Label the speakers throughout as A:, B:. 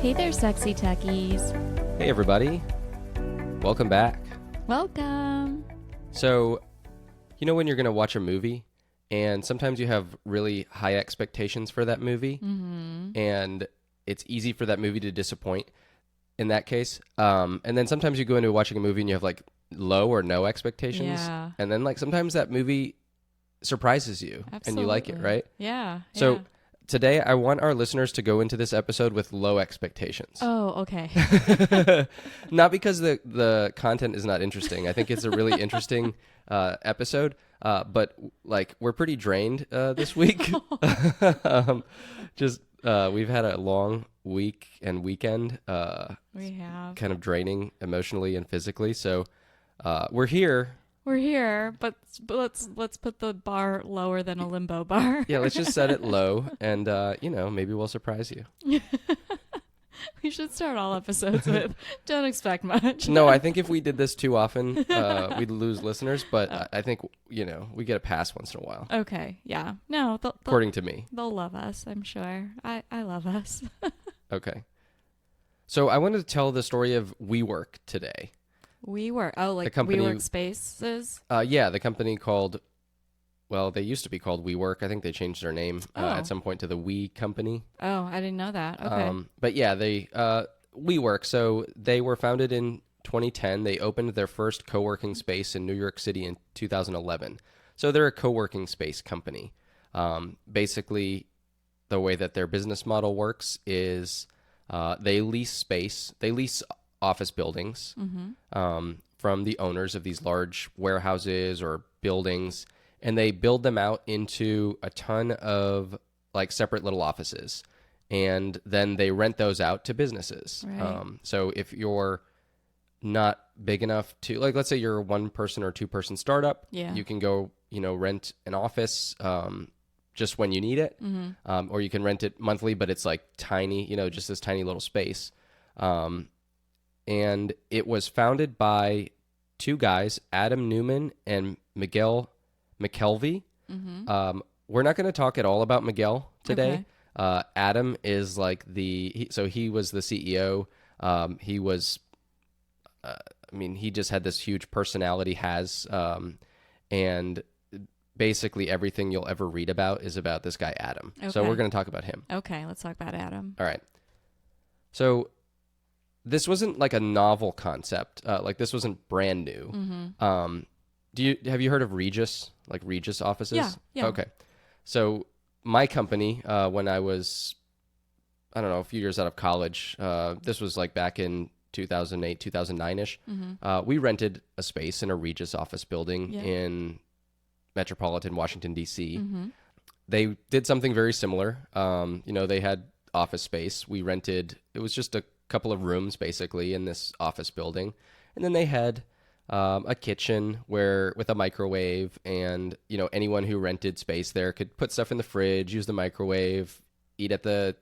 A: Hey there, sexy techies.
B: Hey, everybody. Welcome back.
A: Welcome.
B: So, you know when you're going to watch a movie and sometimes you have really high expectations for that movie and it's easy for that movie to disappoint in that case. And then sometimes you go into watching a movie and you have like low or no expectations.
A: Yeah.
B: And then like sometimes that movie surprises you and you like it, right?
A: Yeah.
B: So today I want our listeners to go into this episode with low expectations.
A: Oh, okay.
B: Not because the content is not interesting. I think it's a really interesting episode, but like we're pretty drained this week. We've had a long week and weekend.
A: We have.
B: Kind of draining emotionally and physically. So we're here.
A: We're here, but let's put the bar lower than a limbo bar.
B: Yeah, let's just set it low, and maybe we'll surprise you.
A: We should start all episodes with don't expect much.
B: No, I think if we did this too often, we'd lose listeners. But I think we get a pass once in a while.
A: Okay, yeah, no,
B: according to me,
A: they'll love us. I'm sure. I love us.
B: Okay, so I wanted to tell the story of WeWork today.
A: WeWork. Oh, like WeWork Spaces?
B: Yeah, the company called, well, they used to be called WeWork. I think they changed their name at some point to the We Company.
A: Oh, I didn't know that. Okay.
B: But yeah, WeWork. So they were founded in 2010. They opened their first co-working space in New York City in 2011. So they're a co-working space company. Basically, the way that their business model works is they lease space. They lease office buildings from the owners of these large warehouses or buildings, and they build them out into a ton of like separate little offices, and then they rent those out to businesses.
A: Right.
B: So if you're not big enough to, like, let's say you're a 1-person or 2-person startup, you can go, rent an office just when you need it, or you can rent it monthly, but it's like tiny, just this tiny little space. And it was founded by 2 guys, Adam Neumann and Miguel McKelvey. We're not going to talk at all about Miguel today. Okay. Adam is like he was the CEO. He was, he just had this huge personality, and basically everything you'll ever read about is about this guy, Adam. Okay. So we're going to talk about him.
A: Okay, let's talk about Adam.
B: All right. So this wasn't like a novel concept. Like this wasn't brand new. Have you heard of Regus, like Regus offices?
A: Yeah.
B: Okay. So my company, when I was, a few years out of college, this was like back in 2008, 2009-ish. We rented a space in a Regus office building in metropolitan Washington, D.C. They did something very similar. They had office space. We rented, it was just a couple of rooms basically in this office building, and then they had a kitchen with a microwave, and anyone who rented space there could put stuff in the fridge, use the microwave, eat at the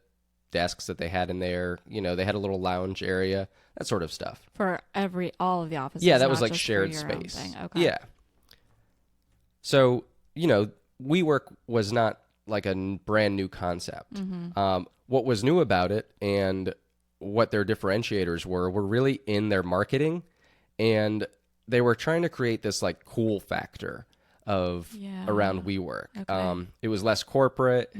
B: desks that they had in there. They had a little lounge area, that sort of stuff
A: for all of the offices.
B: Yeah, that was like shared space. Okay. Yeah. So WeWork was not like a brand new concept. What was new about it and what their differentiators were really in their marketing, and they were trying to create this like cool factor around WeWork. Okay. It was less corporate.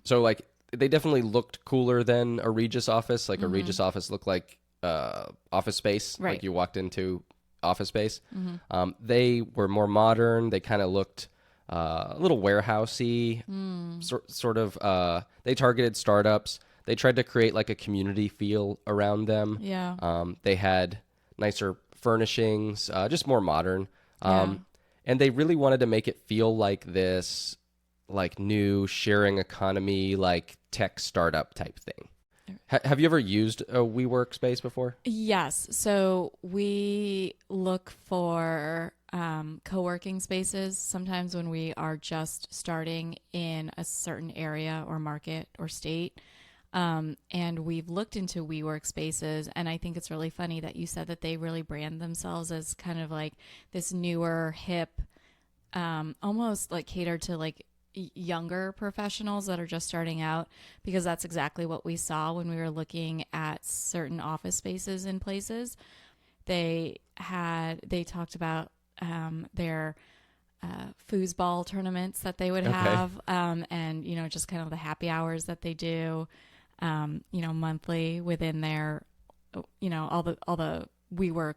B: So like they definitely looked cooler than a Regus office. Like a Regus office looked like office space. Right. Like you walked into office space. They were more modern. They kind of looked a little warehousey, sort of. They targeted startups. They tried to create like a community feel around them. Yeah. They had nicer furnishings, just more modern. And they really wanted to make it feel like this, like new sharing economy, like tech startup type thing. Have you ever used a WeWork space before?
A: Yes. So we look for co-working spaces sometimes when we are just starting in a certain area or market or state. And we've looked into WeWork spaces, and I think it's really funny that you said that they really brand themselves as kind of like this newer, hip, almost like catered to like younger professionals that are just starting out, because that's exactly what we saw when we were looking at certain office spaces in places. They talked about their foosball tournaments that they would have, and just kind of the happy hours that they do, monthly within their, all the WeWork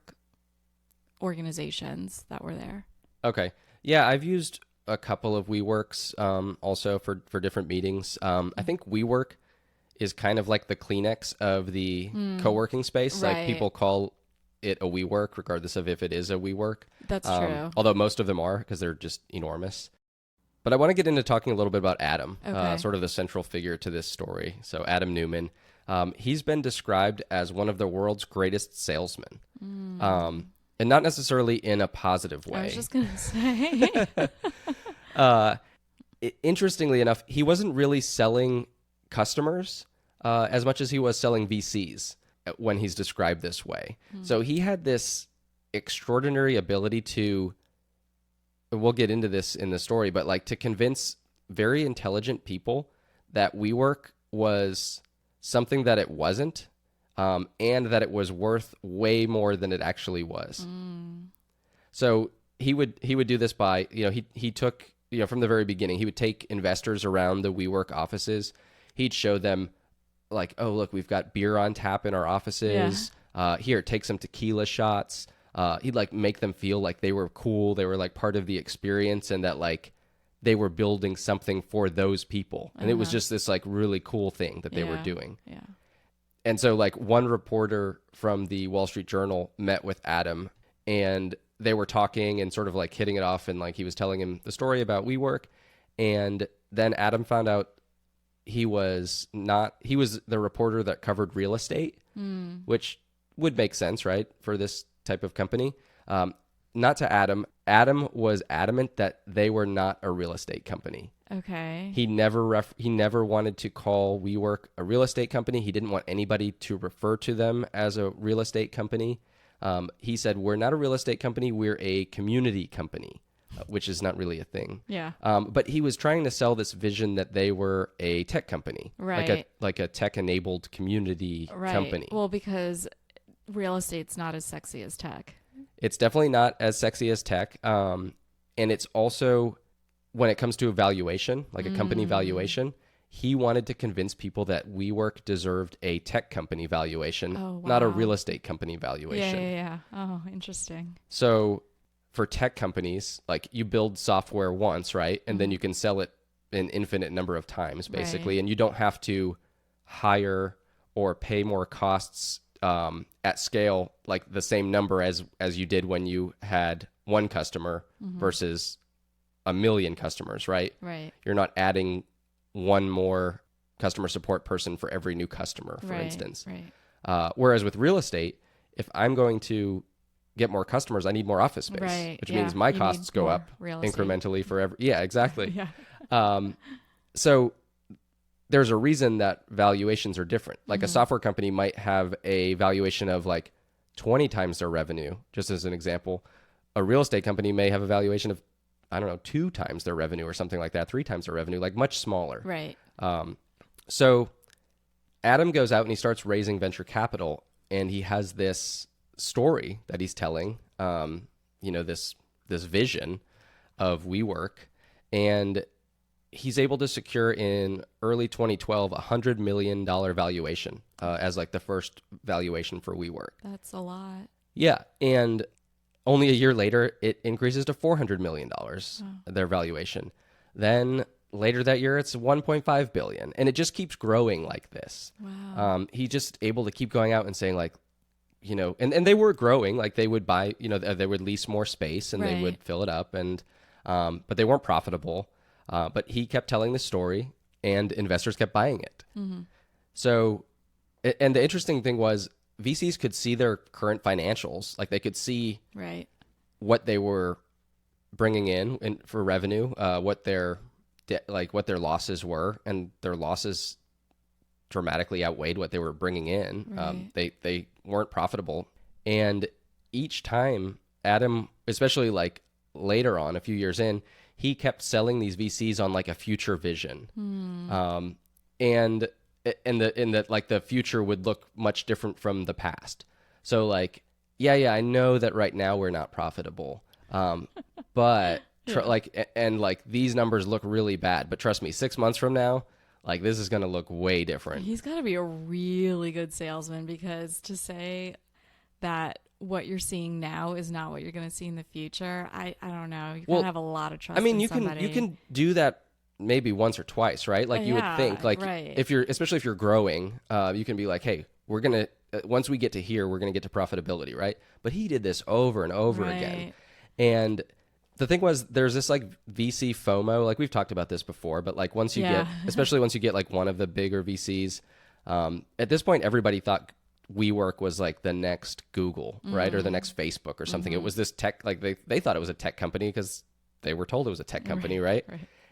A: organizations that were there.
B: Okay. Yeah, I've used a couple of WeWorks also for different meetings. I think WeWork is kind of like the Kleenex of the co-working space.
A: Right.
B: Like people call it a WeWork, regardless of if it is a WeWork.
A: That's true.
B: Although most of them are, because they're just enormous. But I want to get into talking a little bit about Adam, sort of the central figure to this story. So Adam Neumann, he's been described as one of the world's greatest salesmen. And not necessarily in a positive way.
A: I was just going to say.
B: Interestingly enough, he wasn't really selling customers as much as he was selling VCs when he's described this way. So he had this extraordinary ability to, we'll get into this in the story, but like to convince very intelligent people that WeWork was something that it wasn't. And that it was worth way more than it actually was. So he would do this by, he took, from the very beginning, he would take investors around the WeWork offices. He'd show them like, oh, look, we've got beer on tap in our offices. Yeah. Here, take some tequila shots. He'd like make them feel like they were cool. They were like part of the experience, and that like they were building something for those people. And it was just this like really cool thing that they were doing.
A: Yeah.
B: And so like one reporter from the Wall Street Journal met with Adam, and they were talking and sort of like hitting it off, and like he was telling him the story about WeWork. And then Adam found out he was the reporter that covered real estate, which would make sense, right, for this type of company. Not to Adam. Adam was adamant that they were not a real estate company.
A: Okay.
B: He never wanted to call WeWork a real estate company. He didn't want anybody to refer to them as a real estate company. He said, we're not a real estate company. We're a community company, which is not really a thing.
A: Yeah.
B: But he was trying to sell this vision that they were a tech company,
A: right?
B: Like a tech-enabled community company.
A: Well, because real estate's not as sexy as tech.
B: It's definitely not as sexy as tech. And it's also, when it comes to a valuation, like a company valuation, he wanted to convince people that WeWork deserved a tech company valuation, not a real estate company valuation.
A: Yeah. Oh, interesting.
B: So for tech companies, like you build software once, right? And then you can sell it an infinite number of times, basically. Right. And you don't have to hire or pay more costs at scale, like the same number as you did when you had one customer versus a million customers, right?
A: Right.
B: You're not adding one more customer support person for every new customer, for instance.
A: Right.
B: Whereas with real estate, if I'm going to get more customers, I need more office space, which means my costs go up incrementally for every. Yeah, exactly. So there's a reason that valuations are different. Like a software company might have a valuation of like 20 times their revenue, just as an example. A real estate company may have a valuation of, I don't know, 2 times their revenue or something like that, 3 times their revenue, like much smaller.
A: Right.
B: So Adam goes out and he starts raising venture capital, and he has this story that he's telling, this vision of WeWork, and he's able to secure in early 2012 $100 million valuation as like the first valuation for WeWork.
A: That's a lot.
B: Yeah, and only a year later, it increases to $400 million, their valuation. Then later that year, it's $1.5 billion, and it just keeps growing like this.
A: Wow.
B: He's just able to keep going out and saying like, and they were growing, like they would buy, they would lease more space and they would fill it up, and but they weren't profitable. But he kept telling the story, and investors kept buying it. So, and the interesting thing was, VCs could see their current financials, like they could see what they were bringing in for revenue, what their losses were, and their losses dramatically outweighed what they were bringing in. They weren't profitable, and each time Adam, especially like later on, a few years in, he kept selling these VCs on like a future vision. And that like the future would look much different from the past. So like, yeah, I know that right now we're not profitable. But like these numbers look really bad, but trust me, 6 months from now, like this is going to look way different.
A: He's got to be a really good salesman, because to say that what you're seeing now is not what you're going to see in the future, I don't know. You gotta have a lot of trust.
B: I mean,
A: in
B: you
A: somebody.
B: can do that maybe once or twice, right? Like you would think, like especially if you're growing, you can be like, hey, we're gonna once we get to here, we're gonna get to profitability, right? But he did this over and over again, and the thing was, there's this like VC FOMO, like we've talked about this before, but like once you get, especially once you get like one of the bigger VCs, at this point, everybody thought WeWork was like the next Google, right? Or the next Facebook or something. It was this tech, like they thought it was a tech company because they were told it was a tech company, right?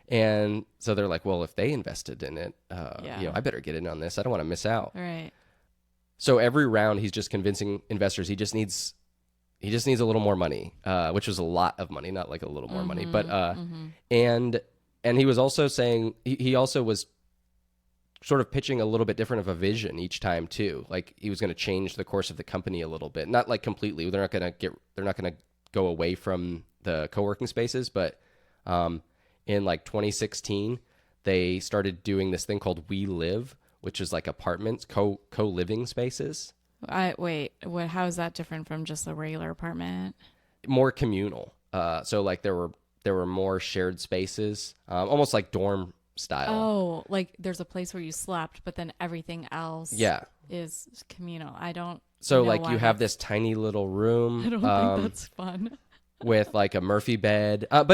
B: And so they're like, well, if they invested in it, I better get in on this. I don't want to miss out.
A: Right. So
B: every round, he's just convincing investors he just needs a little more money, which was a lot of money, not like a little more money, but and he was also saying he also was sort of pitching a little bit different of a vision each time too. Like he was going to change the course of the company a little bit, not like completely. They're not going to go away from the co-working spaces, but in like 2016, they started doing this thing called We Live, which is like apartments, co-living spaces.
A: Wait, how is that different from just a regular apartment?
B: More communal. So like there were more shared spaces, almost like dorm style.
A: Oh, like there's a place where you slept, but then everything else is communal. I don't
B: So
A: know
B: like
A: why
B: you have this tiny little room.
A: I don't think that's fun.
B: With like a Murphy bed. But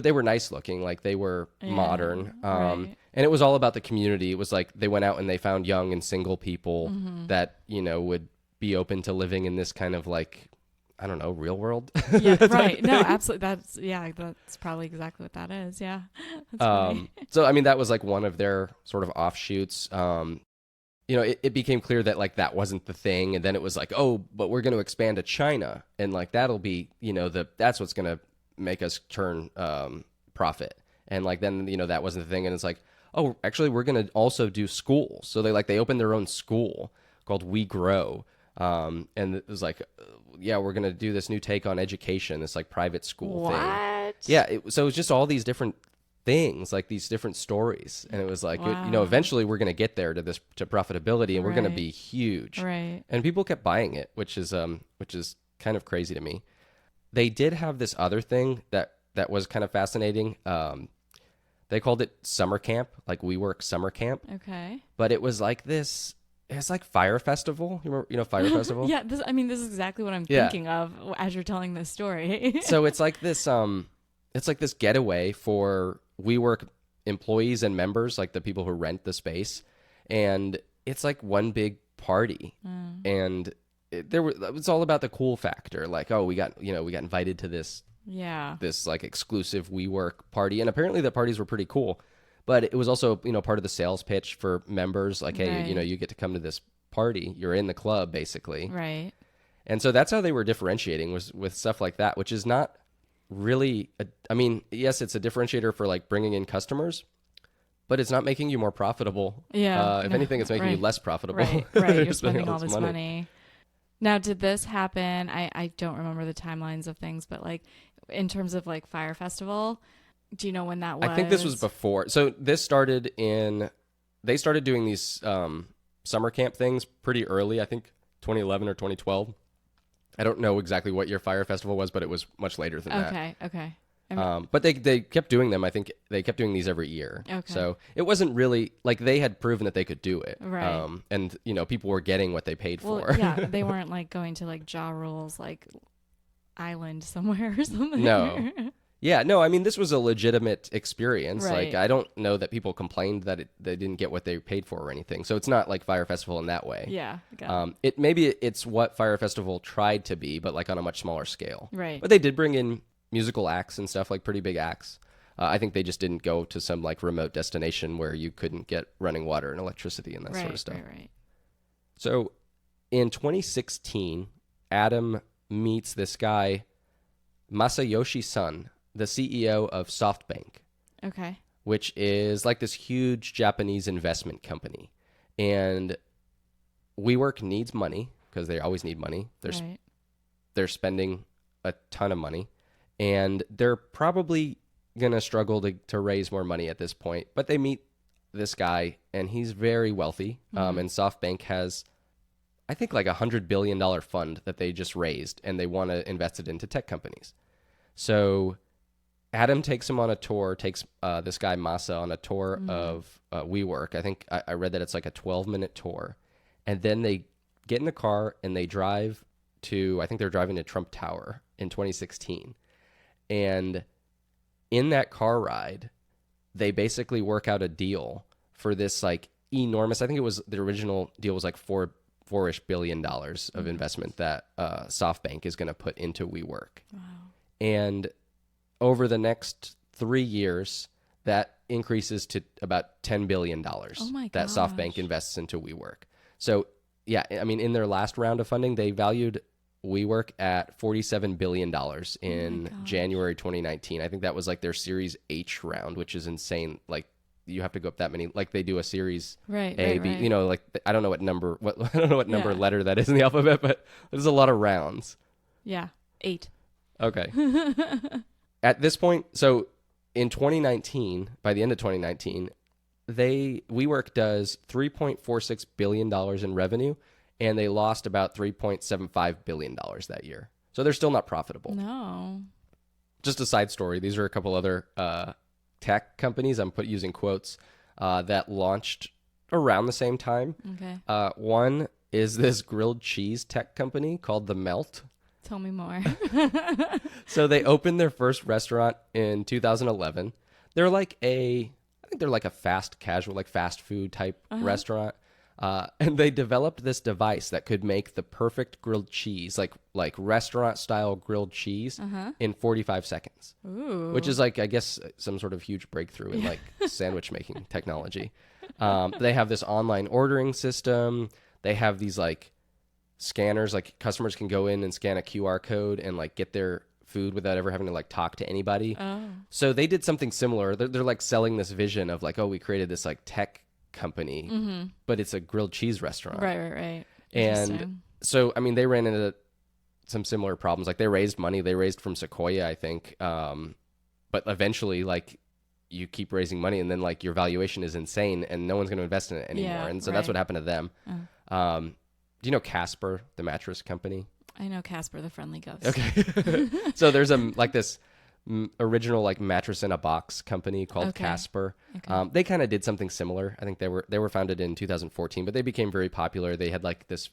B: they were nice looking, like they were modern.
A: Right.
B: And it was all about the community. It was like they went out and they found young and single people that, would be open to living in this kind of like, I don't know, real world.
A: Yeah, right. No, absolutely. That's probably exactly what that is. Yeah. That's funny.
B: So, that was like one of their sort of offshoots. It became clear that like that wasn't the thing. And then it was like, oh, but we're going to expand to China. And like, that'll be, that's what's going to make us turn profit. And like, then, that wasn't the thing. And it's like, oh, actually, we're going to also do schools. So they opened their own school called We Grow. And it was like, we're going to do this new take on education, this like private school thing. Yeah. So it was just all these different things, like these different stories. And it was like, eventually we're going to get there to profitability, and we're going to be huge.
A: Right.
B: And people kept buying it, which is kind of crazy to me. They did have this other thing that was kind of fascinating. They called it summer camp, like WeWork summer camp.
A: Okay.
B: But it was like this. It's like Fire Festival. You remember, Fire Festival?
A: Yeah. This is exactly what I'm thinking of as you're telling this story.
B: So it's like this. It's like this getaway for WeWork employees and members, like the people who rent the space, and it's like one big party. And it's all about the cool factor. Like, oh, we got invited to this.
A: Yeah.
B: This like exclusive WeWork party, and apparently the parties were pretty cool. But it was also, part of the sales pitch for members. Like, hey, you get to come to this party. You're in the club, basically.
A: Right.
B: And so that's how they were differentiating, was with stuff like that, which is not really, yes, it's a differentiator for like bringing in customers, but it's not making you more profitable.
A: Yeah.
B: If anything, it's making you less profitable.
A: Right. You're spending all this money. Now, did this happen? I don't remember the timelines of things, but like in terms of like Fire Festival, do you know when that was?
B: I think this was before. So they started doing these summer camp things pretty early, I think 2011 or 2012. I don't know exactly what year Fire Festival was, but it was much later than that.
A: Okay.
B: But they kept doing them. I think they kept doing these every year. Okay. So it wasn't really like they had proven that they could do it.
A: Right.
B: And people were getting what they paid for.
A: Yeah, they weren't like going to like Ja Rule's like island somewhere or something.
B: No. Yeah, no, this was a legitimate experience.
A: Right.
B: Like, I don't know that people complained that they didn't get what they paid for or anything. So it's not like Fire Festival in that way.
A: Yeah.
B: Maybe it's what Fire Festival tried to be, but like on a much smaller scale.
A: Right.
B: But they did bring in musical acts and stuff, like pretty big acts. I think they just didn't go to some like remote destination where you couldn't get running water and electricity and that sort of stuff.
A: Right.
B: So in 2016, Adam meets this guy, Masayoshi Son. the CEO of SoftBank,
A: Okay.
B: which is like this huge Japanese investment company. And WeWork needs money because they always need money.
A: Right.
B: They're spending a ton of money, and they're probably going to struggle to raise more money at this point. But they meet this guy, and he's very wealthy. And SoftBank has, I think, like $100 billion fund that they just raised, and they want to invest it into tech companies. So Adam takes him on a tour, takes this guy Masa on a tour of WeWork. I think I read that it's like a 12-minute tour. And then they get in the car and they drive I think they're driving to Trump Tower in 2016. And in that car ride, they basically work out a deal for this like enormous, I think it was, the original deal was like $4-ish billion of investment that SoftBank is going to put into WeWork.
A: Wow.
B: And over the next 3 years, that increases to about $10 billion that SoftBank invests into WeWork. So, yeah, I mean, in their last round of funding, they valued WeWork at $47 billion in January 2019. I think that was like their Series H round, which is insane. Like, you have to go up that many, like they do a Series A, B, you know, like I don't know what number, I don't know what number letter that is in the alphabet, but there's a lot of rounds.
A: Yeah, 8.
B: Okay. At this point, so in 2019, by the end of 2019, WeWork does $3.46 billion in revenue, and they lost about $3.75 billion that year. So they're still not profitable.
A: No.
B: Just a side story. These are a couple other tech companies, I'm using quotes, that launched around the same time.
A: Okay.
B: One is this grilled cheese tech company called The Melt.
A: Tell me more.
B: So they opened their first restaurant in 2011. They're like I think they're like a fast casual, like fast food type restaurant. And they developed this device that could make the perfect grilled cheese, like restaurant style grilled cheese in 45 seconds.
A: Ooh.
B: Which is like, I guess, some sort of huge breakthrough in like sandwich making technology. They have this online ordering system. They have these like scanners, like customers can go in and scan a QR code and like get their food without ever having to like talk to anybody.
A: Oh.
B: So they did something similar. They're like selling this vision of like, oh, we created this like tech company, but it's a grilled cheese restaurant.
A: Right.
B: And so, I mean, they ran into some similar problems. Like they raised money. They raised from Sequoia, I think. But eventually, like, you keep raising money and then like your valuation is insane and no one's going to invest in it anymore.
A: Yeah,
B: and so that's what happened to them. Do you know Casper, the mattress company?
A: I know Casper, the friendly ghost.
B: Okay. So there's like this original like mattress in a box company called Casper. Okay. They kind of did something similar. I think they were founded in 2014, but they became very popular. They had like this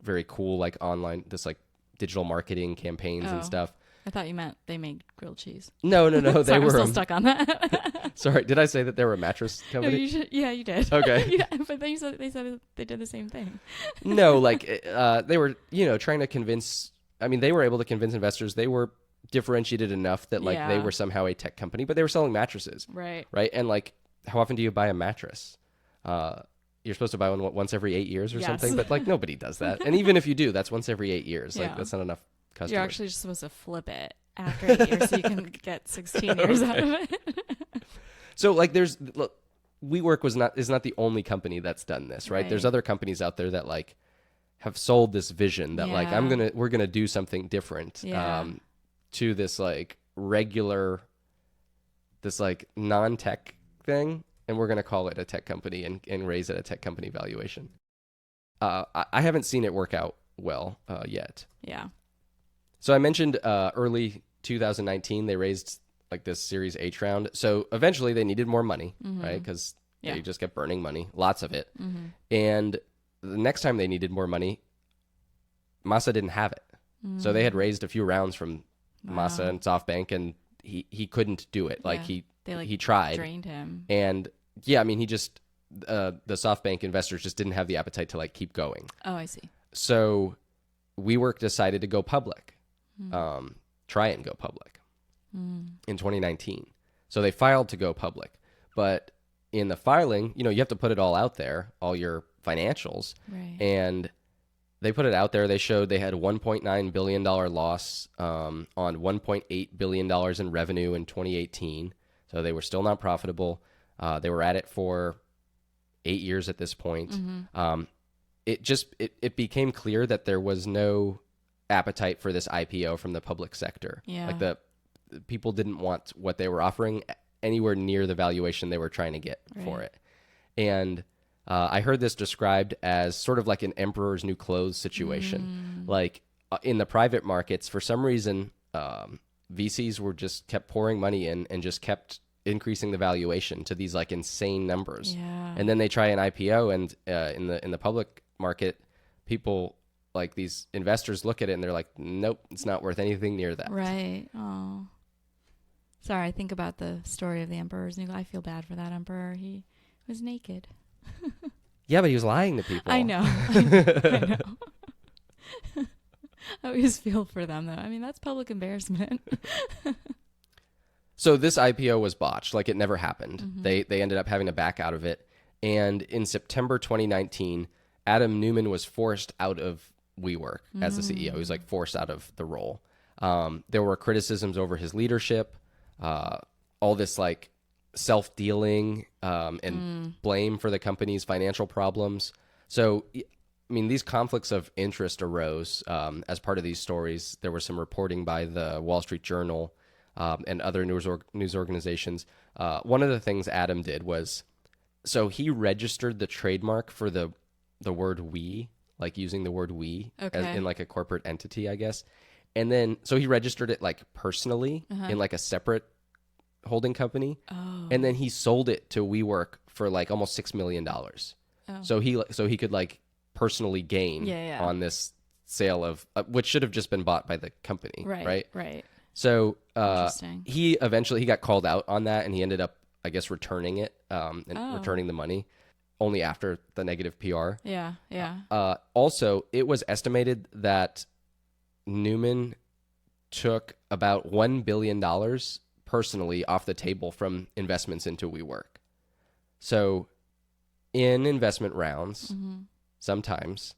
B: very cool like online, this like digital marketing campaigns and stuff.
A: I thought you meant they made grilled cheese.
B: No. They were
A: I'm still stuck on that.
B: Sorry, did I say that they were a mattress company?
A: No, you did.
B: Okay.
A: Yeah, but they said they did the same thing.
B: No, like they were, trying to convince. I mean, they were able to convince investors they were differentiated enough that like they were somehow a tech company, but they were selling mattresses. Right. And like, how often do you buy a mattress? You're supposed to buy one once every 8 years or something, but like nobody does that. And even if you do, that's once every 8 years. Like that's not enough customers.
A: You're actually just supposed to flip it after 8 years so you can get 16 years out of it.
B: So like WeWork is not the only company that's done this, right? There's other companies out there that like have sold this vision that like we're gonna do something different to this like regular, this like non-tech thing, and we're gonna call it a tech company and raise it a tech company valuation. I haven't seen it work out well yet. Yeah. So I mentioned early 2019 they raised like this Series H round. So eventually they needed more money, right? Because they just kept burning money, lots of it. And the next time they needed more money, Masa didn't have it. So they had raised a few rounds from Masa and SoftBank, and he couldn't do it. Like he tried,
A: drained him,
B: and I mean he just the SoftBank investors just didn't have the appetite to like keep going.
A: Oh, I see.
B: So WeWork decided to go public, try and go public in 2019. So they filed to go public, but in the filing, you have to put it all out there, all your financials, and They put it out there. They showed they had $1.9 billion loss on $1.8 billion in revenue in 2018. So they were still not profitable. They were at it for 8 years at this point. It became clear that there was no appetite for this IPO from the public sector.
A: Yeah.
B: Like the people didn't want what they were offering anywhere near the valuation they were trying to get for it. And I heard this described as sort of like an emperor's new clothes situation. Like in the private markets, for some reason, VCs were just kept pouring money in and just kept increasing the valuation to these like insane numbers.
A: Yeah.
B: And then they try an IPO, and in the public market, people like these investors look at it and they're like, nope, it's not worth anything near that.
A: Right. Oh. Sorry, I think about the story of the emperor's new. I feel bad for that emperor. He was naked.
B: Yeah, but he was lying to people.
A: I know. I know. I always feel for them, though. I mean, that's public embarrassment.
B: So this IPO was botched. Like, it never happened. They ended up having to back out of it. And in September 2019, Adam Neumann was forced out of WeWork as the CEO. He was like forced out of the role. There were criticisms over his leadership, all this like self-dealing and blame for the company's financial problems. So, I mean, these conflicts of interest arose as part of these stories. There was some reporting by the Wall Street Journal and other news organizations. One of the things Adam did was, so he registered the trademark for the word "we," like using the word "we" as in like a corporate entity, I guess. And then, so he registered it like personally in like a separate holding company. And then he sold it to WeWork for like almost $6 million. So he could like personally gain on this sale of, which should have just been bought by the company. Right. So he got called out on that, and he ended up, I guess, returning it and returning the money only after the negative PR.
A: Yeah.
B: Also, it was estimated that Neumann took about $1 billion personally off the table from investments into WeWork. So in investment rounds, sometimes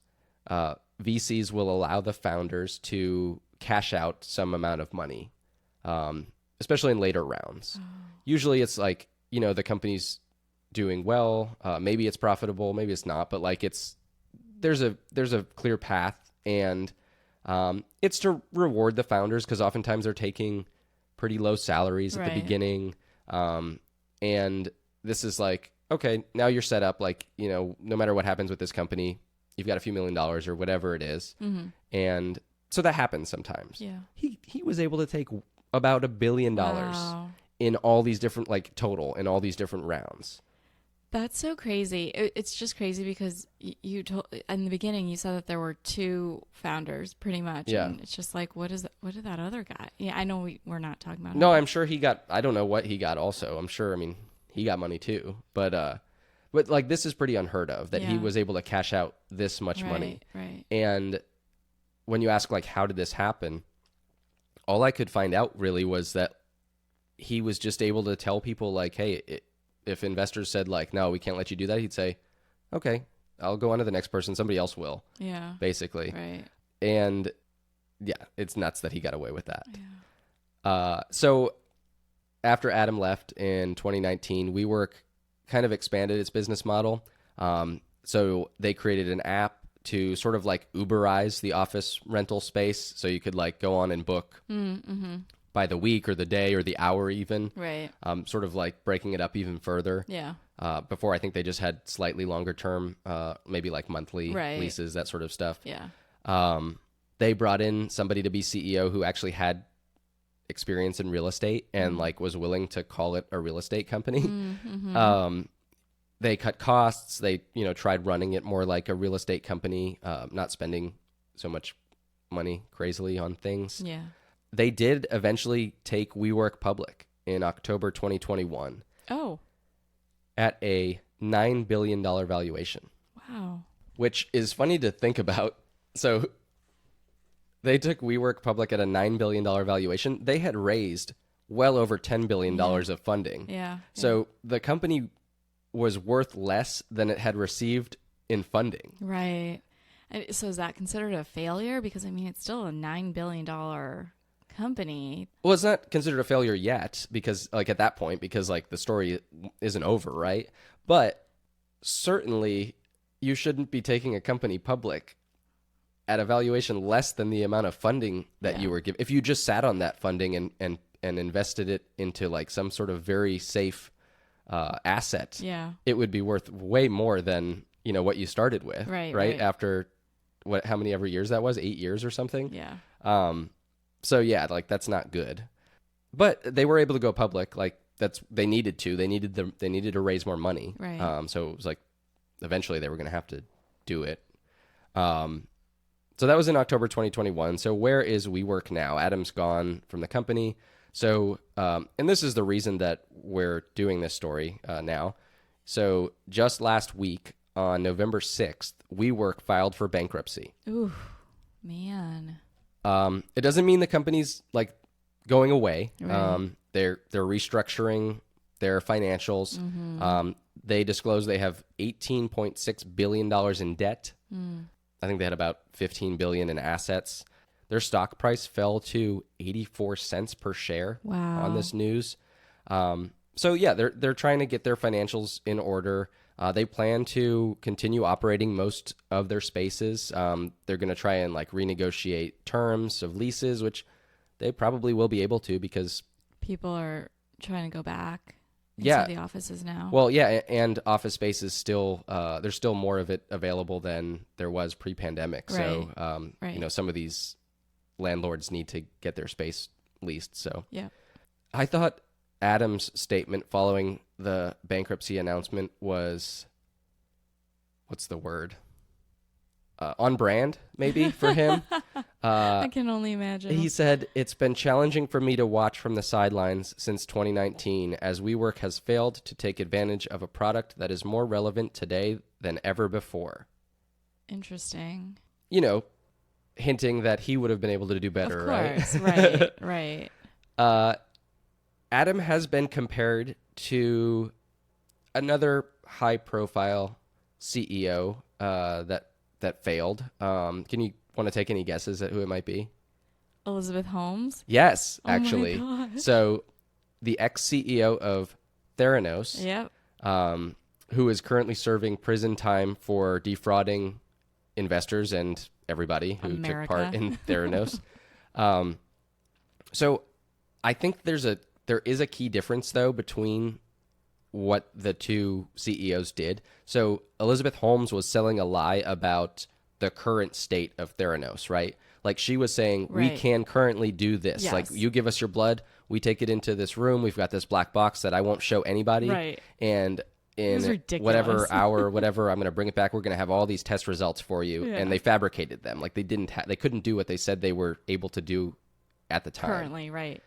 B: VCs will allow the founders to cash out some amount of money, especially in later rounds. Usually it's like, the company's doing well, maybe it's profitable, maybe it's not, but like there's a clear path, and it's to reward the founders because oftentimes they're taking pretty low salaries at the beginning. And this is like, okay, now you're set up, like, no matter what happens with this company, you've got a few $1 million or whatever it is. And so that happens sometimes.
A: Yeah.
B: He was able to take about $1 billion in all these different, like, total in all these different rounds.
A: That's so crazy. It's just crazy because you told in the beginning, you said that there were two founders pretty much.
B: Yeah.
A: And it's just like, what did that other guy? Yeah, I know we're not talking about
B: No,
A: him.
B: I'm sure he got, I don't know what he got also. I'm sure, I mean, he got money too. But like, this is pretty unheard of that he was able to cash out this much money.
A: Right.
B: And when you ask, like, how did this happen? All I could find out really was that he was just able to tell people, like, hey, if investors said, like, no, we can't let you do that, he'd say, okay, I'll go on to the next person. Somebody else will. Yeah. Basically.
A: Right.
B: And yeah, it's nuts that he got away with that. Yeah. So after Adam left in 2019, WeWork kind of expanded its business model. So they created an app to sort of like Uberize the office rental space. So you could like go on and book by the week or the day or the hour even. Right. Sort of like breaking it up even further. Yeah. Before, I think they just had slightly longer term, maybe like monthly leases, that sort of stuff. Yeah. They brought in somebody to be CEO who actually had experience in real estate and like was willing to call it a real estate company. They cut costs. They, tried running it more like a real estate company, not spending so much money crazily on things. Yeah. They did eventually take WeWork public in October 2021. Oh. At a $9 billion valuation. Wow. Which is funny to think about. So they took WeWork public at a $9 billion valuation. They had raised well over $10 billion of funding. Yeah. So the company was worth less than it had received in funding.
A: Right. And so is that considered a failure? Because I mean, it's still a $9 billion company.
B: Well, it's not considered a failure yet because like at that point, because like the story isn't over, right? But certainly you shouldn't be taking a company public at a valuation less than the amount of funding that you were given. If you just sat on that funding and invested it into like some sort of very safe asset, it would be worth way more than, you know, what you started with, right? After how many ever years that was, 8 years or something.
A: Yeah.
B: So yeah, like that's not good, but they were able to go public. Like they needed to, they needed to raise more money.
A: Right.
B: So it was like, eventually they were going to have to do it. So that was in October 2021. So where is WeWork now? Adam's gone from the company. So, and this is the reason that we're doing this story now. So just last week on November 6th, WeWork filed for bankruptcy.
A: Ooh, man.
B: It doesn't mean the company's like going away.
A: Right.
B: They're restructuring their financials. They disclose they have $18.6 billion in debt. I think they had about $15 billion in assets. Their stock price fell to 84 cents per share on this news. So yeah, they're trying to get their financials in order. They plan to continue operating most of their spaces. They're going to try and like renegotiate terms of leases, which they probably will be able to because
A: people are trying to go back into the offices now.
B: Well, yeah, and office space is still there's still more of it available than there was pre-pandemic.
A: Right.
B: So you know, some of these landlords need to get their space leased. So
A: yeah,
B: I thought Adam's statement following the bankruptcy announcement was, what's the word? On brand, maybe, for him.
A: I can only imagine.
B: He said, "It's been challenging for me to watch from the sidelines since 2019 as WeWork has failed to take advantage of a product that is more relevant today than ever before."
A: Interesting.
B: You know, hinting that he would have been able to do better,
A: of course,
B: right?
A: right.
B: Adam has been compared to another high-profile CEO that failed. Can you want to take any guesses at who it might be?
A: Elizabeth Holmes?
B: Yes, actually.
A: Oh my God.
B: So the ex-CEO of Theranos,
A: Yep.
B: Who is currently serving prison time for defrauding investors and everybody who took part in Theranos. So I think there is a key difference, though, between what the two CEOs did. So Elizabeth Holmes was selling a lie about the current state of Theranos, right? Like she was saying, we can currently do this.
A: Yes.
B: Like you give us your blood, we take it into this room. We've got this black box that I won't show anybody.
A: Right.
B: And in whatever hour, whatever, I'm going to bring it back. We're going to have all these test results for you.
A: Yeah.
B: And they fabricated them. Like they couldn't do what they said they were able to do at the time.
A: Currently, right.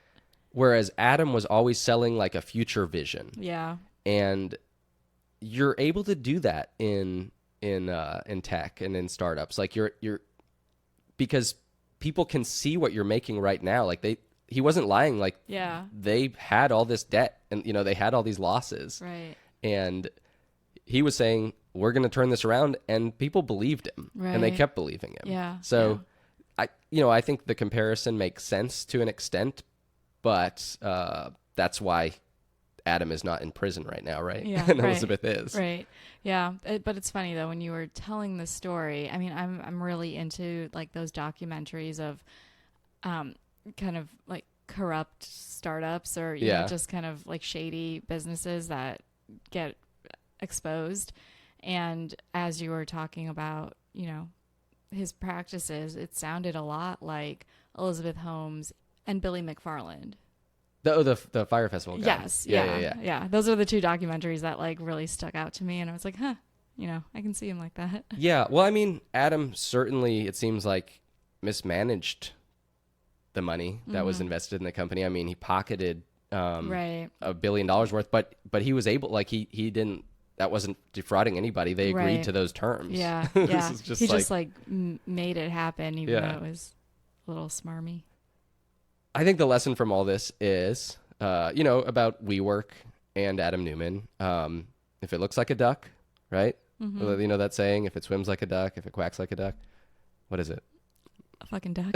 B: Whereas Adam was always selling like a future vision.
A: Yeah.
B: And you're able to do that in tech and in startups. Like you're because people can see what you're making right now. Like he wasn't lying. Like they had all this debt and, you know, they had all these losses.
A: Right.
B: And he was saying, we're going to turn this around, and people believed him and they kept believing him.
A: Yeah.
B: So I think the comparison makes sense to an extent, but that's why Adam is not in prison right now, right?
A: Yeah,
B: and Elizabeth is.
A: Right. Yeah. But it's funny though, when you were telling the story, I mean, I'm really into like those documentaries of kind of like corrupt startups or you know, just kind of like shady businesses that get exposed. And as you were talking about, you know, his practices, it sounded a lot like Elizabeth Holmes and Billy McFarland.
B: The Fire Festival guy.
A: Yes. Yeah. Those are the two documentaries that like really stuck out to me. And I was like, you know, I can see him like that.
B: Yeah. Well, I mean, Adam certainly, it seems like, mismanaged the money that was invested in the company. I mean, he pocketed $1 billion worth, but he was able, like he didn't, that wasn't defrauding anybody. They agreed to those terms.
A: Yeah.
B: Yeah.
A: He just made it happen, even though it was a little smarmy.
B: I think the lesson from all this is, you know, about WeWork and Adam Neumann. If it looks like a duck, right? You know that saying, if it swims like a duck, if it quacks like a duck? What is it?
A: A fucking duck.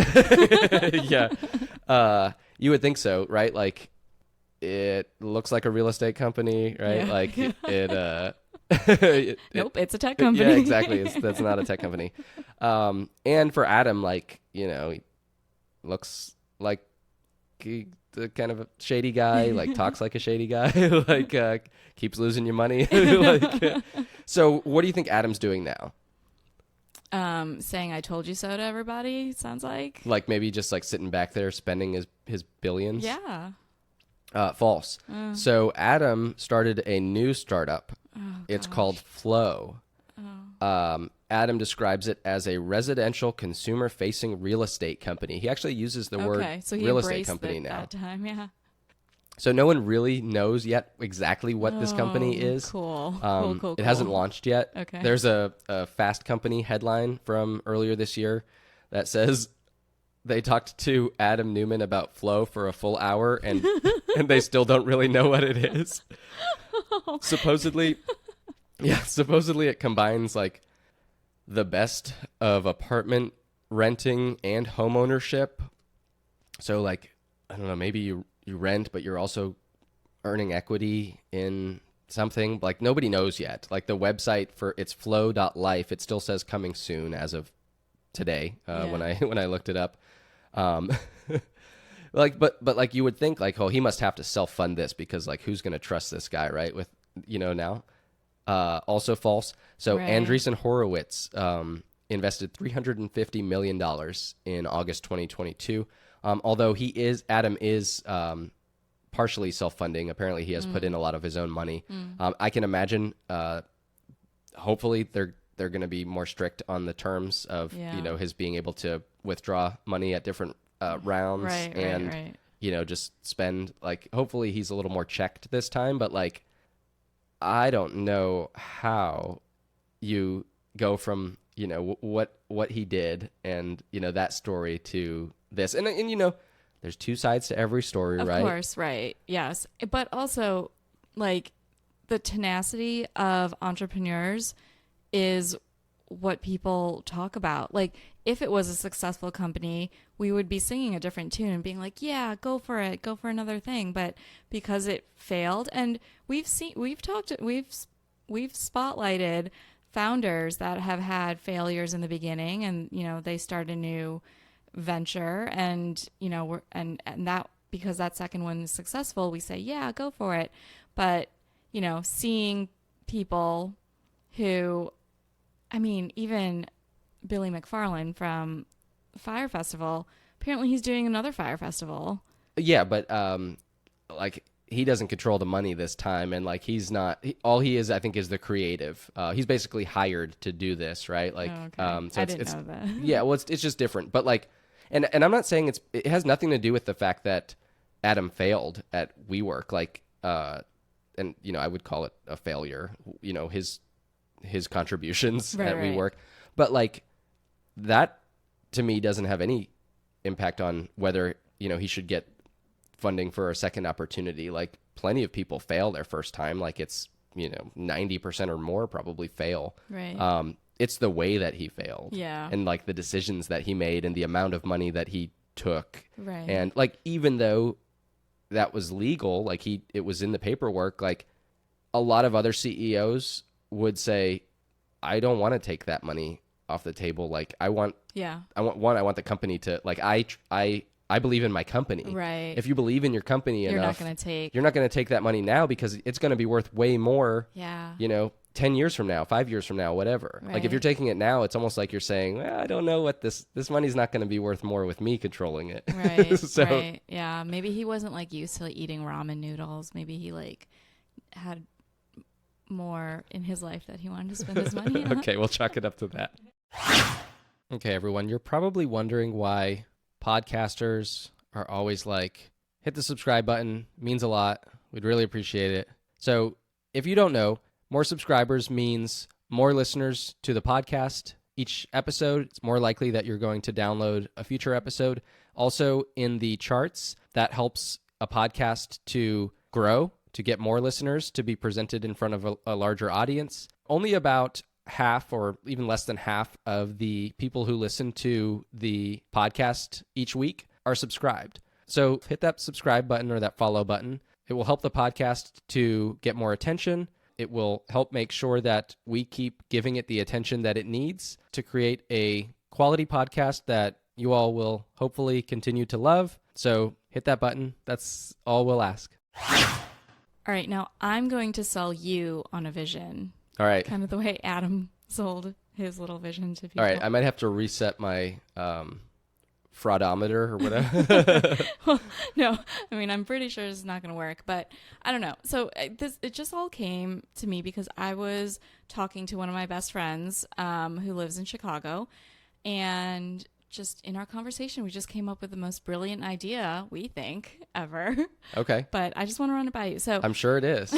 B: Yeah. You would think so, right? Like, it looks like a real estate company, right?
A: Yeah.
B: Like,
A: Nope, it's a tech company.
B: Yeah, exactly. That's not a tech company. And for Adam, like, you know, he looks like the kind of a shady guy, like talks like a shady guy, like keeps losing your money. So what do you think Adam's doing now?
A: Saying I told you so to everybody, sounds like.
B: Like maybe just like sitting back there spending his billions?
A: Yeah.
B: False. So Adam started a new startup. It's called Flow. Adam describes it as a residential consumer-facing real estate company. He actually uses the word
A: so he
B: real estate
A: embraced
B: company
A: it
B: now.
A: that time, yeah.
B: So no one really knows yet exactly what this company is.
A: Cool.
B: It hasn't launched yet.
A: Okay.
B: There's a Fast Company headline from earlier this year that says they talked to Adam Neumann about Flow for a full hour, and and they still don't really know what it is. Supposedly it combines like the best of apartment renting and home ownership. So like, I don't know, maybe you rent, but you're also earning equity in something. Like nobody knows yet. Like the website for it's flow.life, it still says coming soon as of today, when I looked it up. Like, but like you would think like, oh, he must have to self-fund this because like who's going to trust this guy, right? With, you know, now. Also false. So
A: Right.
B: Andreessen Horowitz invested $350 million in August 2022. Although Adam is partially self-funding. Apparently he has put in a lot of his own money. I can imagine, hopefully they're going to be more strict on the terms of, you know, his being able to withdraw money at different rounds
A: Right.
B: you know, just spend, like, hopefully he's a little more checked this time, but like, I don't know how you go from, you know, what he did and, you know, that story to this. And you know, there's two sides to every story, right?
A: Of course, right. Yes. But also, like, the tenacity of entrepreneurs is what people talk about. Like, if it was a successful company, we would be singing a different tune and being like, yeah, go for it, go for another thing. But because it failed, and we've spotlighted founders that have had failures in the beginning, and, you know, they start a new venture, and, you know, and that, because that second one is successful, we say, yeah, go for it. But, you know, seeing people who, I mean, even Billy McFarland from Fire Festival, apparently he's doing another Fire Festival.
B: Yeah, but like, he doesn't control the money this time, and like all he is, I think, is the creative. He's basically hired to do this, right? Like, so
A: I didn't know that.
B: Yeah, well, it's just different. But like, and I'm not saying it has nothing to do with the fact that Adam failed at WeWork. Like, and you know, I would call it a failure. You know, his contributions at WeWork, but like, that to me doesn't have any impact on whether, you know, he should get funding for a second opportunity. Like, plenty of people fail their first time. Like, it's, you know, 90% or more probably fail.
A: Right.
B: It's the way that he failed.
A: Yeah.
B: And like the decisions that he made and the amount of money that he took.
A: Right.
B: And like, even though that was legal, like it was in the paperwork, like a lot of other CEOs would say, I don't want to take that money off the table. Like, I want the company to, like, I believe in my company.
A: Right.
B: If you believe in your company
A: you're
B: enough,
A: you're
B: not going to take that money now because it's going to be worth way more.
A: Yeah.
B: You know, 10 years from now, 5 years from now, whatever.
A: Right.
B: Like, if you're taking it now, it's almost like you're saying, well, I don't know what this money's not going to be worth more with me controlling it.
A: Right.
B: So,
A: right. Yeah. Maybe he wasn't like used to like, eating ramen noodles. Maybe he like had more in his life that he wanted to spend his money on.
B: Okay, we'll chalk it up to that. Okay, everyone, you're probably wondering why podcasters are always like, hit the subscribe button, means a lot. We'd really appreciate it. So if you don't know, more subscribers means more listeners to the podcast. Each episode, it's more likely that you're going to download a future episode. Also, in the charts, that helps a podcast to grow, to get more listeners, to be presented in front of a larger audience. Only about half or even less than half of the people who listen to the podcast each week are subscribed. So hit that subscribe button or that follow button. It will help the podcast to get more attention. It will help make sure that we keep giving it the attention that it needs to create a quality podcast that you all will hopefully continue to love. So hit that button. That's all we'll ask.
A: All right, now I'm going to sell you on a vision.
B: All right.
A: Kind of the way Adam sold his little vision to people.
B: All right. I might have to reset my fraudometer or whatever.
A: Well, no, I mean, I'm pretty sure it's not going to work, but I don't know. So it just all came to me because I was talking to one of my best friends who lives in Chicago, and just in our conversation, we just came up with the most brilliant idea, we think, ever.
B: Okay.
A: But I just want to run it by you. So
B: I'm sure it is.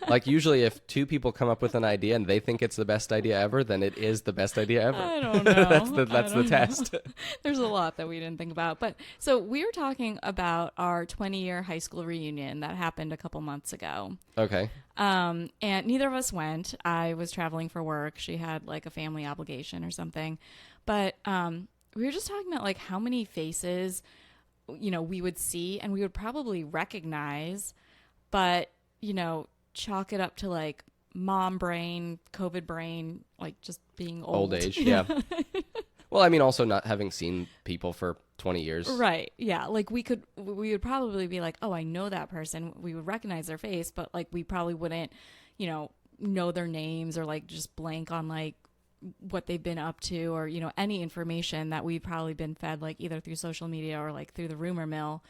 B: Like usually if two people come up with an idea and they think it's the best idea ever, then it is the best idea ever.
A: I don't know.
B: that's the test.
A: There's a lot that we didn't think about. But so we were talking about our 20-year high school reunion that happened a couple months ago.
B: Okay.
A: And neither of us went. I was traveling for work. She had like a family obligation or something. But we were just talking about like how many faces, we would see and we would probably recognize, but, chalk it up to like mom brain, COVID brain, like just being old.
B: Old age, yeah. Well, I mean, also not having seen people for 20 years.
A: Right. Yeah. Like we would probably be like, oh, I know that person. We would recognize their face, but like we probably wouldn't, know their names or like just blank on like what they've been up to or, any information that we've probably been fed like either through social media or like through the rumor mill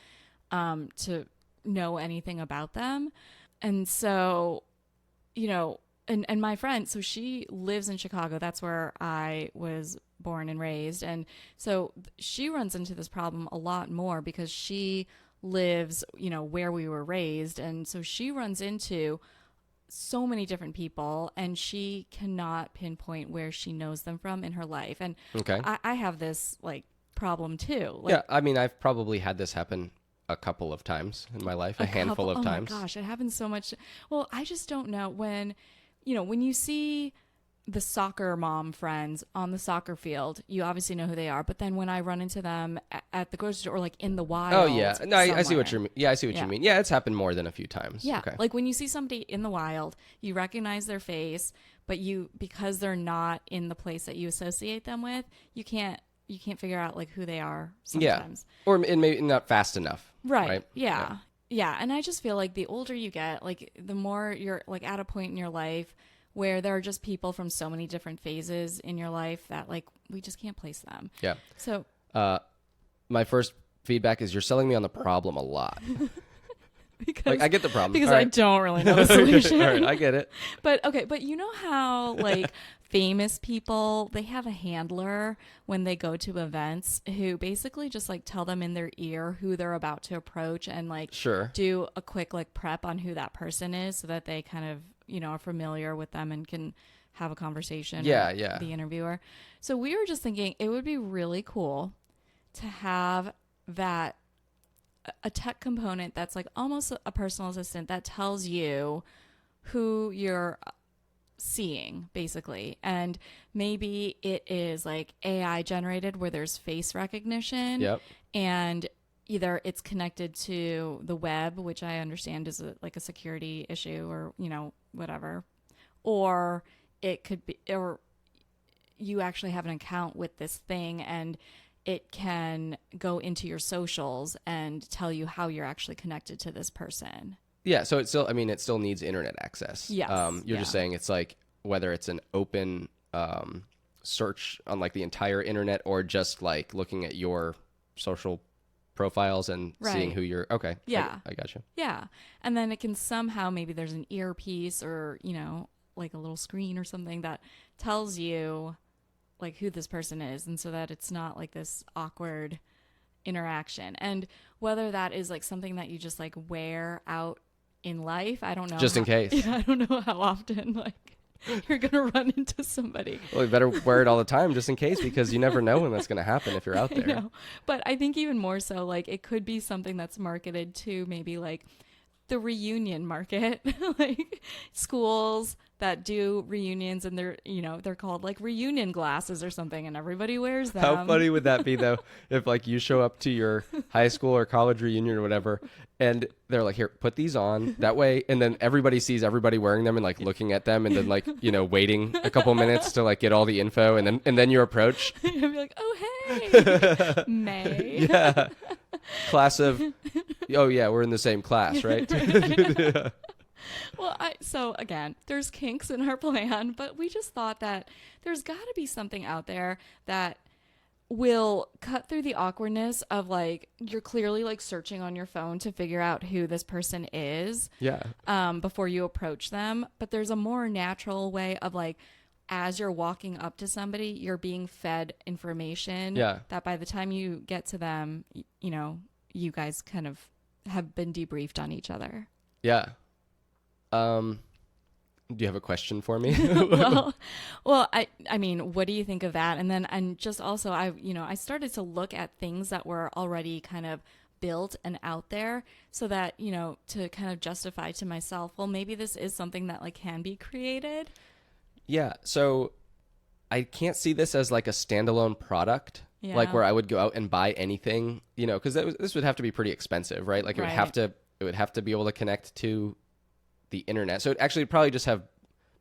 A: to know anything about them. And so, and my friend, so she lives in Chicago. That's where I was born and raised. And so she runs into this problem a lot more because she lives, where we were raised. And so she runs into so many different people and she cannot pinpoint where she knows them from in her life. And
B: okay.
A: I have this like problem too. Like,
B: yeah. I mean, I've probably had this happen a couple of times in my life, a handful of times.
A: Oh my gosh, it happens so much. Well, I just don't know when you see the soccer mom friends on the soccer field, you obviously know who they are. But then when I run into them at the grocery store or like in the wild.
B: Oh yeah. No, I see what you mean. Yeah, I see what you mean. Yeah, it's happened more than a few times.
A: Yeah.
B: Okay.
A: Like when you see somebody in the wild, you recognize their face, but because they're not in the place that you associate them with, you can't figure out like who they are sometimes.
B: Yeah. Or it may not fast enough.
A: Right. Yeah. Yeah. And I just feel like the older you get, like the more you're like at a point in your life where there are just people from so many different phases in your life that like we just can't place them.
B: Yeah.
A: So
B: my first feedback is you're selling me on the problem a lot.
A: because
B: like I get the problem.
A: Because
B: All
A: I
B: right.
A: don't really know the solution.
B: All right, I get it.
A: But okay, but you know how like famous people, they have a handler when they go to events who basically just like tell them in their ear who they're about to approach and like
B: Sure.
A: do a quick like prep on who that person is so that they kind of, are familiar with them and can have a conversation with the interviewer. So we were just thinking it would be really cool to have that a tech component that's like almost a personal assistant that tells you who you're seeing basically. And maybe it is like AI generated where there's face recognition.
B: Yep.
A: And either it's connected to the web, which I understand is like a security issue or, whatever, or it could be, or you actually have an account with this thing and it can go into your socials and tell you how you're actually connected to this person.
B: Yeah, so it still needs internet access.
A: Yes.
B: You're just saying it's like whether it's an open search on like the entire internet or just like looking at your social profiles and seeing who you're. Okay.
A: Yeah.
B: I gotcha.
A: Yeah. And then it can somehow, maybe there's an earpiece or, like a little screen or something that tells you like who this person is. And so that it's not like this awkward interaction. And whether that is like something that you just like wear out in life, I don't know.
B: Just in case.
A: Yeah, I don't know how often like you're going to run into somebody.
B: Well, you better wear it all the time just in case because you never know when that's going to happen if you're out there.
A: I know. But I think even more so, like it could be something that's marketed to maybe like the reunion market, like schools that do reunions, and they're called like reunion glasses or something, and everybody wears them.
B: How funny would that be though, if like you show up to your high school or college reunion or whatever, and they're like, here, put these on that way, and then everybody sees everybody wearing them and like looking at them, and then like, waiting a couple minutes to like get all the info, and then you approach.
A: You'd be like, oh hey, May.
B: Yeah. Class of, oh yeah, we're in the same class, right? Yeah.
A: Well, so again, there's kinks in our plan, but we just thought that there's got to be something out there that will cut through the awkwardness of like, you're clearly like searching on your phone to figure out who this person is.
B: Yeah.
A: Before you approach them. But there's a more natural way of like, as you're walking up to somebody, you're being fed information that by the time you get to them, you guys kind of have been debriefed on each other.
B: Yeah. Do you have a question for me?
A: well, I mean, what do you think of that? And just also, I started to look at things that were already kind of built and out there, so that, to kind of justify to myself, well, maybe this is something that like can be created.
B: Yeah. So I can't see this as like a standalone product, like where I would go out and buy anything, because this would have to be pretty expensive, right? Like it would have to be able to connect to the internet. So it actually probably just have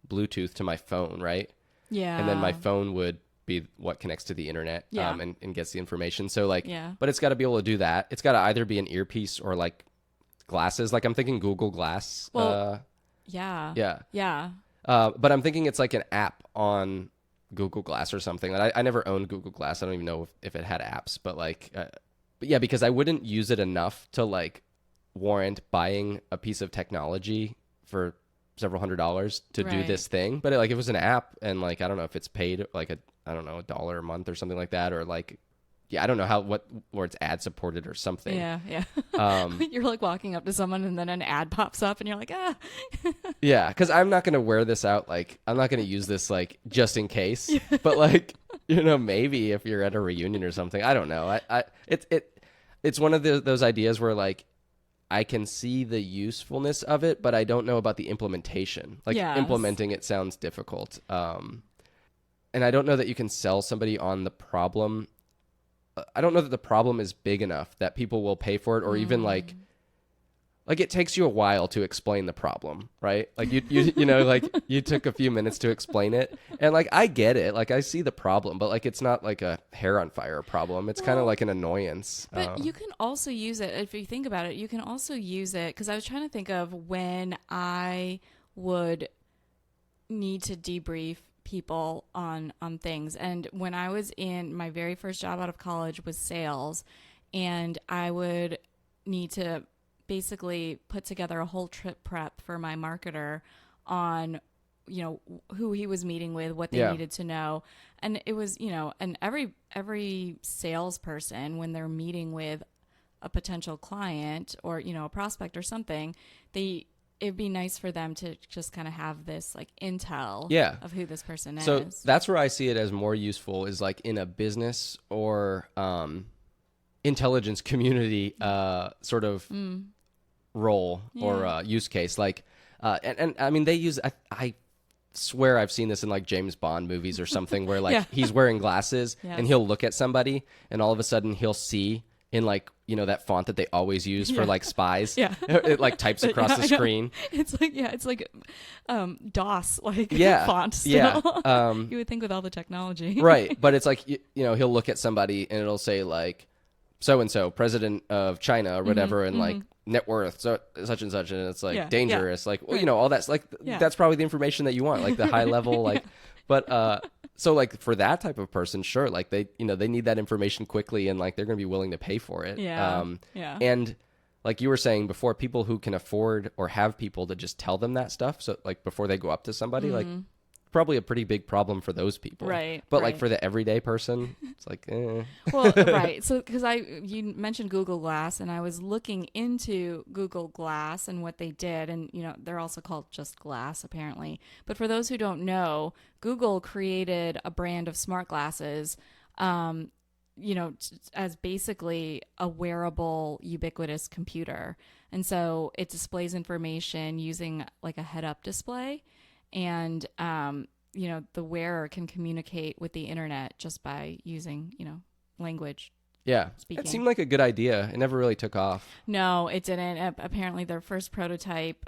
B: Bluetooth to my phone, right?
A: Yeah.
B: And then my phone would be what connects to the internet, and gets the information. So like, but it's got to be able to do that. It's got to either be an earpiece or like glasses. Like I'm thinking Google Glass.
A: Well,
B: yeah.
A: Yeah.
B: But I'm thinking it's like an app on Google Glass or something. I never owned Google Glass. I don't even know if it had apps, but like, but yeah, because I wouldn't use it enough to like warrant buying a piece of technology for several $100s to do this thing. But if it was an app, and like, I don't know if it's paid like $1 a month or something like that, or like, I don't know where it's ad supported or something.
A: Yeah. You're like walking up to someone and then an ad pops up and you're like, ah.
B: Yeah, because I'm not going to wear this out. Like, I'm not going to use this like just in case. But like, maybe if you're at a reunion or something, I don't know. It's one of those ideas where like I can see the usefulness of it, but I don't know about the implementation. Like implementing it sounds difficult. And I don't know that you can sell somebody on the problem. I don't know that the problem is big enough that people will pay for it, or even like it takes you a while to explain the problem, right? Like you like you took a few minutes to explain it, and like I get it, like I see the problem, but like it's not like a hair on fire problem. It's kind of like an annoyance.
A: But you can also use it, if you think about it, you can also use it, because I was trying to think of when I would need to debrief people on things. And when I was in my very first job out of college was sales, and I would need to basically put together a whole trip prep for my marketer on, who he was meeting with, what they needed to know. And it was, and every salesperson, when they're meeting with a potential client or, a prospect or something, it'd be nice for them to just kind of have this like intel of who this person is.
B: So that's where I see it as more useful, is like in a business or intelligence community sort of role or use case. Like, and I mean, they use, I swear I've seen this in like James Bond movies or something where like he's wearing glasses and he'll look at somebody and all of a sudden he'll see in like, that font that they always use for like spies. Yeah. It like types across the screen.
A: It's like DOS, like font still.
B: Yeah.
A: You would think with all the technology.
B: Right. But it's like, he'll look at somebody and it'll say like, so-and-so, president of China or whatever, and like net worth, so such and such, and it's like dangerous. Like, well, all that's like, that's probably the information that you want, like the high level, like, but so like for that type of person, sure, like they need that information quickly, and like they're going to be willing to pay for it. And like you were saying before, people who can afford or have people to just tell them that stuff, so like before they go up to somebody, like probably a pretty big problem for those people,
A: right?
B: But like for the everyday person, it's like
A: well, right. So because you mentioned Google Glass, and I was looking into Google Glass and what they did, and they're also called just Glass apparently. But for those who don't know, Google created a brand of smart glasses, as basically a wearable, ubiquitous computer. And so it displays information using like a head-up display. And, the wearer can communicate with the internet just by using, language
B: Yeah.
A: speaking.
B: It seemed like a good idea. It never really took off.
A: No, it didn't. Apparently, their first prototype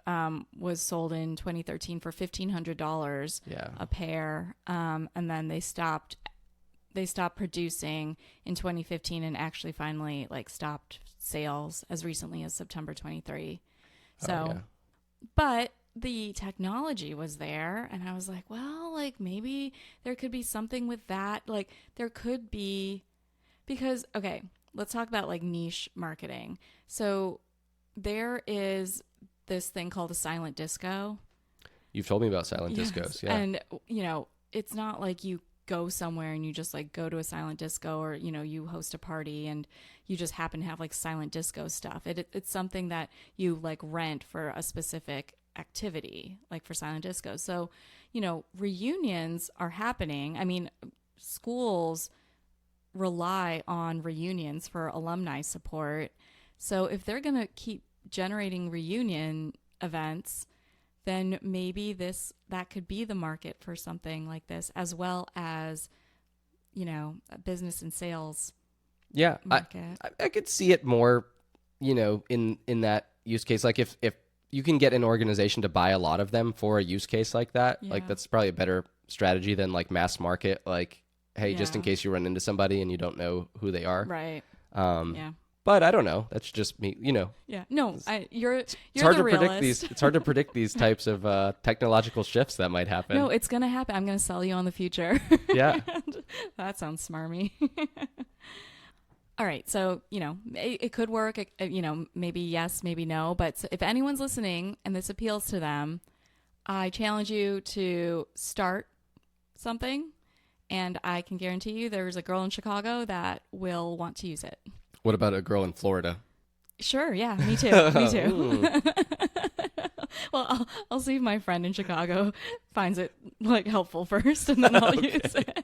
A: was sold in 2013 for $1,500 a pair, and then they stopped producing in 2015 and actually finally stopped sales as recently as September 23. So, but the technology was there, and I was like, well, maybe there could be something with that. There could be, because, okay, let's talk about niche marketing. So there is this thing called a silent disco.
B: You've told me about silent discos. Yeah.
A: And, it's not like you go somewhere and you just go to a silent disco, or, you host a party and you just happen to have silent disco stuff. It's something that you rent for a specific activity, for silent disco. So, reunions are happening. I mean, schools rely on reunions for alumni support. So if they're going to keep generating reunion events, then maybe that could be the market for something like this, as well as, a business and sales market.
B: I could see it more, in that use case. If you can get an organization to buy a lot of them for a use case like that, that's probably a better strategy than mass market, hey, just in case you run into somebody and you don't know who they are.
A: Right.
B: But I don't know. That's just me,
A: Yeah. No, you're
B: hard
A: the
B: to predict
A: realist.
B: it's hard to predict these types of technological shifts that might happen.
A: No, it's going to happen. I'm going to sell you on the future.
B: Yeah.
A: That sounds smarmy. All right. So, it could work, maybe yes, maybe no. But if anyone's listening and this appeals to them, I challenge you to start something. And I can guarantee you there's a girl in Chicago that will want to use it.
B: What about a girl in Florida?
A: Sure. Yeah, me too. Me too. Well, I'll see if my friend in Chicago finds it helpful first, and then I'll use it.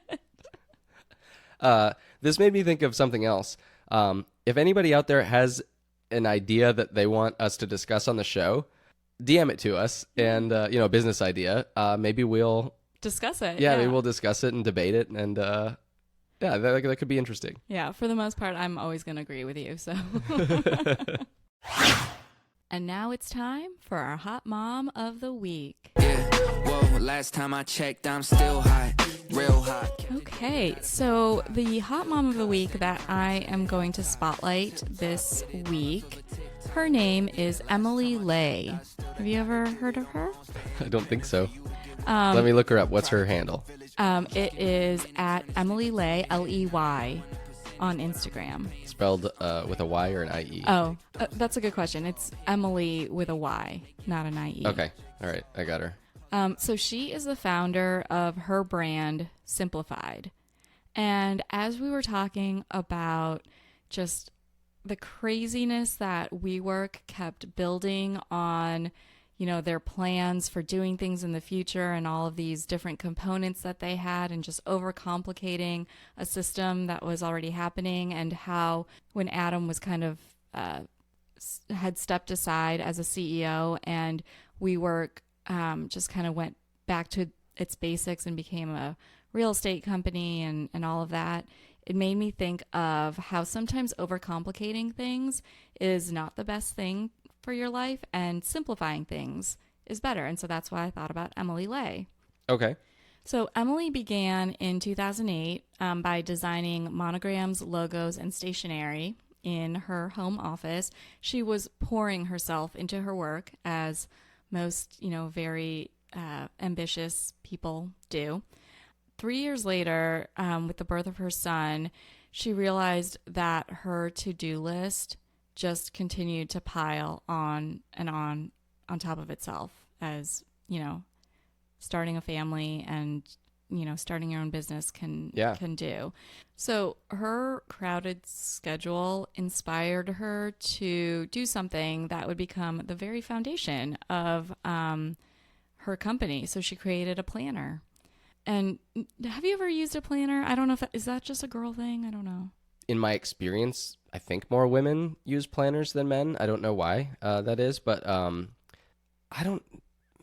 B: This made me think of something else. If anybody out there has an idea that they want us to discuss on the show, DM it to us, and a business idea. Maybe we'll
A: discuss it.
B: Yeah, maybe we'll discuss it and debate it, and that could be interesting.
A: Yeah, for the most part, I'm always going to agree with you. So, and now it's time for our hot mom of the week.
C: Yeah, whoa, last time I checked, I'm still hot, real hot.
A: Okay, so the hot mom of the week that I am going to spotlight this week, her name is Emily Ley. Have you ever heard of her?
B: I don't think so. Let me look her up. What's her handle?
A: It is at Emily Ley, Ley, on Instagram.
B: Spelled with a Y or an IE?
A: Oh, that's a good question. It's Emily with a Y, not an IE.
B: Okay. All right. I got her.
A: So she is the founder of her brand, Simplified. And as we were talking about just the craziness that WeWork kept building on, their plans for doing things in the future and all of these different components that they had, and just overcomplicating a system that was already happening, and how when Adam was kind of had stepped aside as a CEO and WeWork just kind of went back to its basics and became a real estate company and all of that, it made me think of how sometimes overcomplicating things is not the best thing for your life, and simplifying things is better. And so that's why I thought about Emily Ley.
B: Okay.
A: So Emily began in 2008 by designing monograms, logos, and stationery in her home office. She was pouring herself into her work, as most, very ambitious people do. 3 years later, with the birth of her son, she realized that her to-do list just continued to pile on and on top of itself, as, starting a family and, starting your own business can do. So her crowded schedule inspired her to do something that would become the very foundation of her company. So she created a planner. And have you ever used a planner? I don't know is that just a girl thing? I don't know.
B: in my experience, I think more women use planners than men. I don't know why that is, but I don't.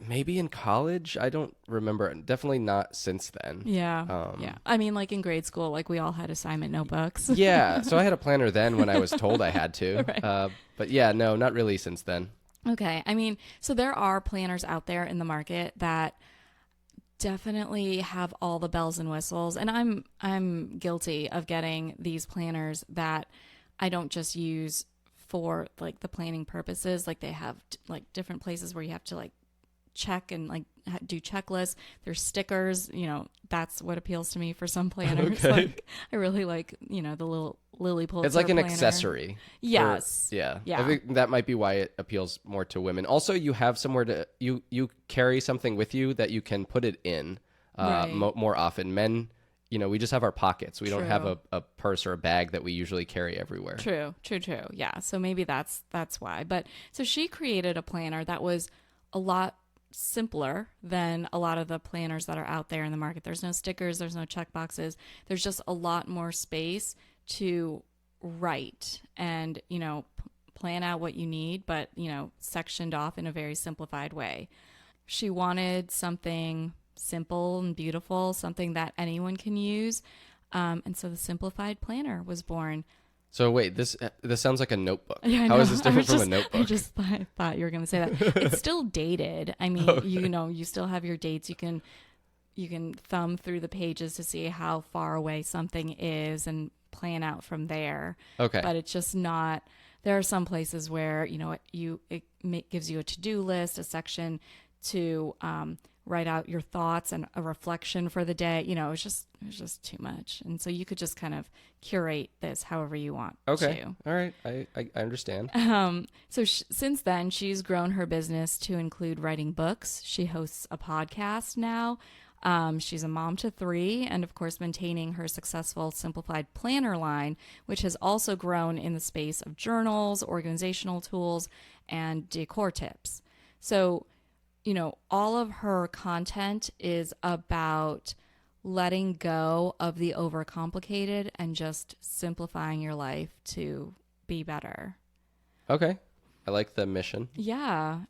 B: Maybe in college, I don't remember. Definitely not since then.
A: Yeah. Yeah. I mean, like in grade school, like we all had assignment notebooks.
B: Yeah. So I had a planner then when I was told I had to.
A: Right.
B: But yeah, no, not really since then.
A: Okay. I mean, so there are planners out there in the market that definitely have all the bells and whistles, and I'm guilty of getting these planners that I don't just use for like the planning purposes. Like they have like different places where you have to like check and like do checklists. There's stickers, that's what appeals to me for some planners.
B: Okay.
A: Like I really like, the little Lily Pulitzer
B: It's like an
A: planner.
B: accessory.
A: Yes.
B: Yeah.
A: Yeah.
B: I think that might be why it appeals more to women. Also, you have somewhere to you carry something with you that you can put it in
A: Right.
B: more often. Men, we just have our pockets. We don't have
A: True.
B: a purse or a bag that we usually carry everywhere.
A: True. Yeah. So maybe that's why. But so she created a planner that was a lot simpler than a lot of the planners that are out there in the market. There's no stickers, there's no check boxes. There's just a lot more space to write and, plan out what you need, but, sectioned off in a very simplified way. She wanted something simple and beautiful, something that anyone can use. And so the Simplified Planner was born.
B: So wait, this sounds like a notebook.
A: Yeah, I
B: How
A: know.
B: is this different from a notebook?
A: I just thought you were going to say that. It's still dated. I mean, you still have your dates. You can thumb through the pages to see how far away something is and plan out from there.
B: Okay.
A: But it's just not. There are some places where it gives you a to-do list, a section to write out your thoughts and a reflection for the day. It's just too much. And so you could just kind of curate this however you want
B: Okay.
A: to.
B: All right. I understand.
A: So since then, she's grown her business to include writing books. She hosts a podcast now. She's a mom to 3, and of course, maintaining her successful Simplified Planner line, which has also grown in the space of journals, organizational tools, and decor tips. So, all of her content is about letting go of the overcomplicated and just simplifying your life to be better.
B: Okay. I like the mission.
A: Yeah.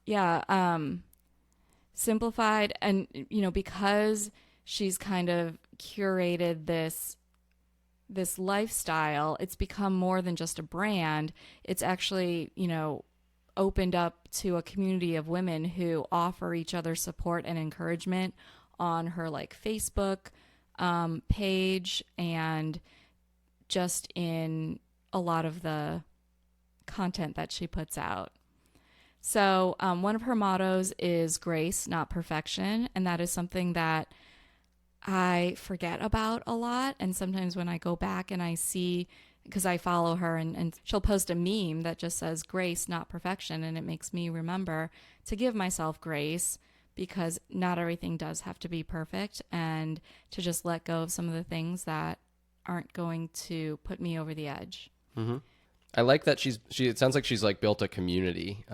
A: Simplified, and because she's kind of curated this lifestyle, it's become more than just a brand. It's actually, opened up to a community of women who offer each other support and encouragement on her like Facebook page and just in a lot of the content that she puts out. So one of her mottos is grace, not perfection. And that is something that I forget about a lot. And sometimes when I go back and I see, because I follow her and she'll post a meme that just says grace, not perfection. And it makes me remember to give myself grace, because not everything does have to be perfect, and to just let go of some of the things that aren't going to put me over the edge.
B: Mm-hmm. I like that it sounds like she's like built a community,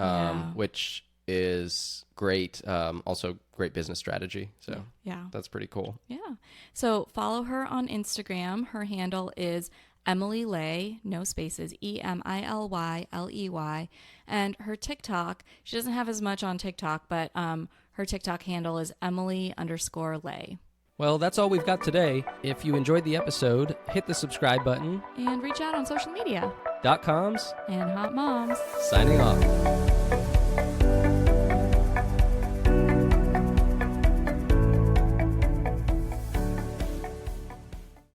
B: which is great. Also great business strategy. So
A: yeah,
B: that's pretty cool.
A: Yeah. So follow her on Instagram. Her handle is Emily Ley, no spaces, EMILYLEY. And her TikTok, she doesn't have as much on TikTok, but her TikTok handle is Emily_Ley.
B: Well, that's all we've got today. If you enjoyed the episode, hit the subscribe button.
A: And reach out on social media.
B: .coms
A: And Hot Moms.
B: signing off.